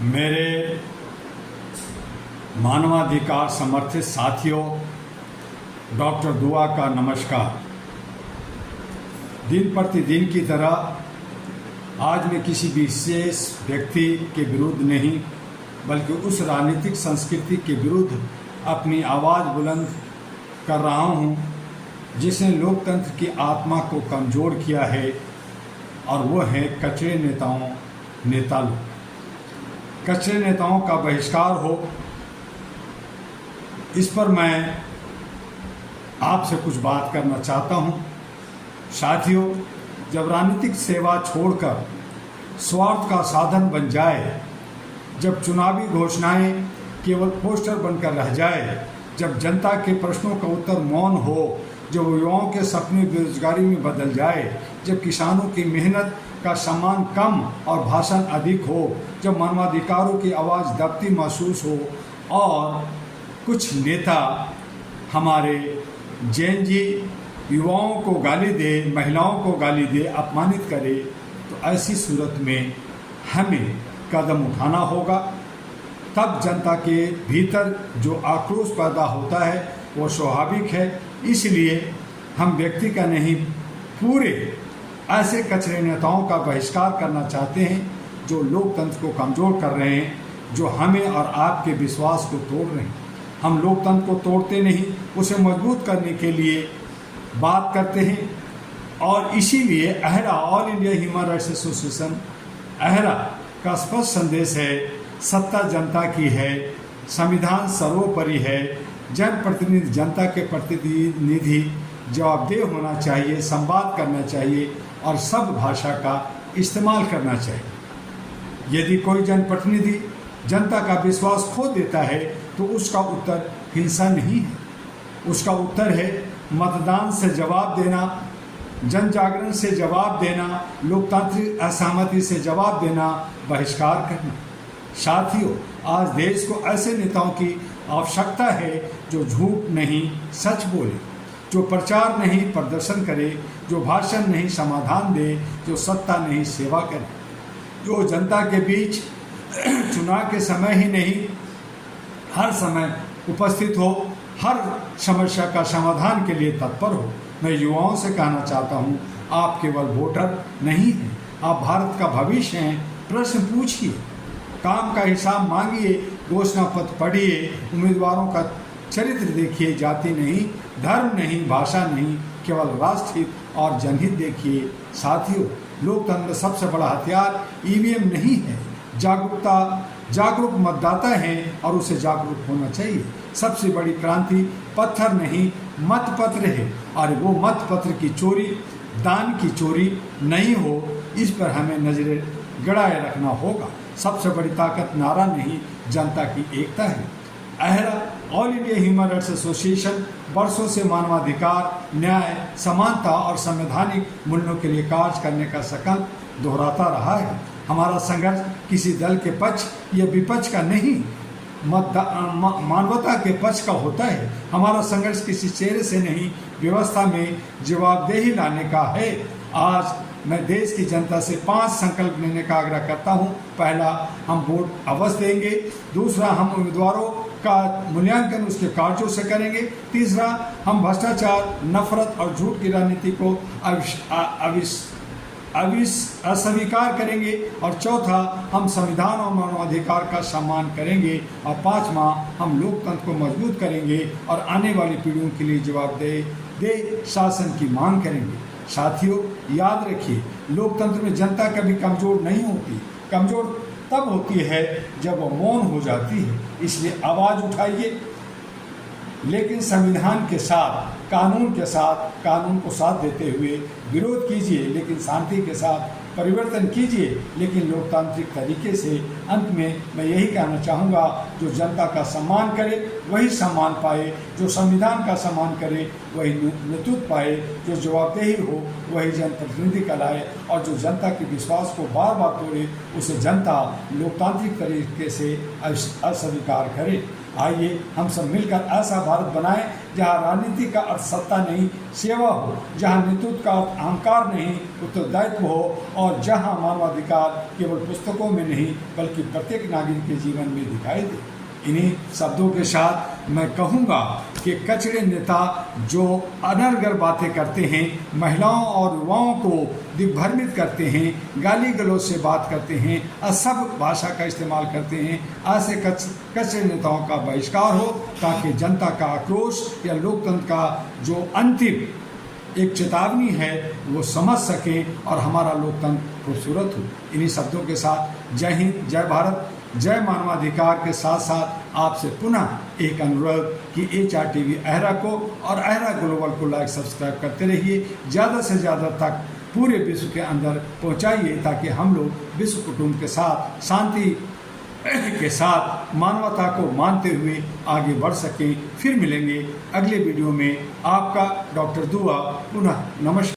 मेरे मानवाधिकार समर्थित साथियों, डॉक्टर दुआ का नमस्कार। दिन प्रतिदिन की तरह आज मैं किसी विशेष व्यक्ति के विरुद्ध नहीं बल्कि उस राजनीतिक संस्कृति के विरुद्ध अपनी आवाज़ बुलंद कर रहा हूं जिसने लोकतंत्र की आत्मा को कमज़ोर किया है, और वो है कचरे नेता लोग। कचरे नेताओं का बहिष्कार हो, इस पर मैं आपसे कुछ बात करना चाहता हूं। साथियों, जब राजनीतिक सेवा छोड़कर स्वार्थ का साधन बन जाए, जब चुनावी घोषणाएं केवल पोस्टर बनकर रह जाए, जब जनता के प्रश्नों का उत्तर मौन हो, जब युवाओं के सपने बेरोजगारी में बदल जाए, जब किसानों की मेहनत का सम्मान कम और भाषण अधिक हो, जब मानवाधिकारों की आवाज़ दबती महसूस हो और कुछ नेता हमारे जैन जी युवाओं को गाली दे, महिलाओं को गाली दे, अपमानित करे, तो ऐसी सूरत में हमें कदम उठाना होगा। तब जनता के भीतर जो आक्रोश पैदा होता है वो स्वाभाविक है। इसलिए हम व्यक्ति का नहीं, पूरे ऐसे कचरे नेताओं का बहिष्कार करना चाहते हैं जो लोकतंत्र को कमज़ोर कर रहे हैं, जो हमें और आपके विश्वास को तोड़ रहे हैं। हम लोकतंत्र को तोड़ते नहीं, उसे मजबूत करने के लिए बात करते हैं। और इसीलिए AHRA, all India human rights association AHRA का स्पष्ट संदेश है, सत्ता जनता की है, संविधान सर्वोपरि है, जनप्रतिनिधि जनता के प्रतिनिधि जवाबदेह होना चाहिए, संवाद करना चाहिए और सब भाषा का इस्तेमाल करना चाहिए। यदि कोई जनप्रतिनिधि जनता का विश्वास खो देता है तो उसका उत्तर हिंसा नहीं है, उसका उत्तर है मतदान से जवाब देना, जन जागरण से जवाब देना, लोकतांत्रिक असहमति से जवाब देना, बहिष्कार करना। साथियों, आज देश को ऐसे नेताओं की आवश्यकता है जो झूठ नहीं सच बोले, जो प्रचार नहीं प्रदर्शन करे, जो भाषण नहीं समाधान दे, जो सत्ता नहीं सेवा करे, जो जनता के बीच चुनाव के समय ही नहीं हर समय उपस्थित हो, हर समस्या का समाधान के लिए तत्पर हो। मैं युवाओं से कहना चाहता हूँ, आप केवल वोटर नहीं हैं, आप भारत का भविष्य हैं। प्रश्न पूछिए, काम का हिसाब मांगिए, घोषणा पत्र पढ़िए, उम्मीदवारों का चरित्र देखिए, जाति नहीं, धर्म नहीं, भाषा नहीं, केवल राष्ट्रहित और जनहित देखिए। साथियों, लोकतंत्र में सबसे बड़ा हथियार ईवीएम नहीं है, जागरूक मतदाता हैं और उसे जागरूक होना चाहिए। सबसे बड़ी क्रांति पत्थर नहीं मतपत्र है, और वो मतपत्र की चोरी, दान की चोरी नहीं हो, इस पर हमें नजरें गड़ाए रखना होगा। सबसे बड़ी ताकत नारा नहीं, जनता की एकता है। AHRA, all India human rights association वर्षों से मानवाधिकार, न्याय, समानता और संवैधानिक मूल्यों के लिए कार्य करने का संकल्प दोहराता रहा है। हमारा संघर्ष किसी दल के पक्ष या विपक्ष का नहीं, मानवता के पक्ष का होता है। हमारा संघर्ष किसी चेहरे से नहीं, व्यवस्था में जवाबदेही लाने का है। आज मैं देश की जनता से 5 संकल्प लेने का आग्रह करता हूं। पहला, हम वोट अवश्य देंगे। दूसरा, हम उम्मीदवारों का मूल्यांकन उसके कार्यों से करेंगे। तीसरा, हम भ्रष्टाचार, नफरत और झूठ की राजनीति को अस्वीकार करेंगे। और चौथा, हम संविधान और मानवाधिकार का सम्मान करेंगे। और पांचवा, हम लोकतंत्र को मजबूत करेंगे और आने वाली पीढ़ियों के लिए जवाबदेह शासन की मांग करेंगे। साथियों, याद रखिए, लोकतंत्र में जनता कभी कमज़ोर नहीं होती। कमज़ोर तब होती है जब वो मौन हो जाती है। इसलिए आवाज़ उठाइए, लेकिन संविधान के साथ, कानून के साथ, कानून को साथ देते हुए विरोध कीजिए, लेकिन शांति के साथ परिवर्तन कीजिए, लेकिन लोकतांत्रिक तरीके से। अंत में मैं यही कहना चाहूँगा, जो जनता का सम्मान करे वही सम्मान पाए, जो संविधान का सम्मान करे वही नेतृत्व पाए, जो जवाबदेही हो वही जनप्रतिनिधि कहलाए, और जो जनता के विश्वास को बार बार तोड़े उसे जनता लोकतांत्रिक तरीके से अस्वीकार करे। आइए हम सब मिलकर ऐसा भारत बनाएं जहां राजनीति का अर्थ सत्ता नहीं सेवा हो, जहां नेतृत्व का अर्थ अहंकार नहीं उत्तरदायित्व हो, और जहां मानवाधिकार केवल पुस्तकों में नहीं बल्कि प्रत्येक नागरिक के जीवन में दिखाई दे। इन्हीं शब्दों के साथ मैं कहूँगा कि कचरे नेता जो अनर्गल बातें करते हैं, महिलाओं और युवाओं को दिग्भ्रमित करते हैं, गाली गलौज से बात करते हैं, असभ्य भाषा का इस्तेमाल करते हैं, ऐसे कचरे नेताओं का बहिष्कार हो ताकि जनता का आक्रोश या लोकतंत्र का जो अंतिम एक चेतावनी है वो समझ सकें और हमारा लोकतंत्र खूबसूरत हो। इन्हीं शब्दों के साथ जय हिंद, जय भारत, जय मानवाधिकार के साथ साथ आपसे पुनः एक अनुरोध कि HRTV अहरा को और अहरा ग्लोबल को लाइक सब्सक्राइब करते रहिए, ज़्यादा से ज़्यादा तक पूरे विश्व के अंदर पहुंचाइए ताकि हम लोग विश्व कुटुंब के साथ शांति के साथ मानवता को मानते हुए आगे बढ़ सकें। फिर मिलेंगे अगले वीडियो में। आपका डॉक्टर दुआ, पुनः नमस्कार।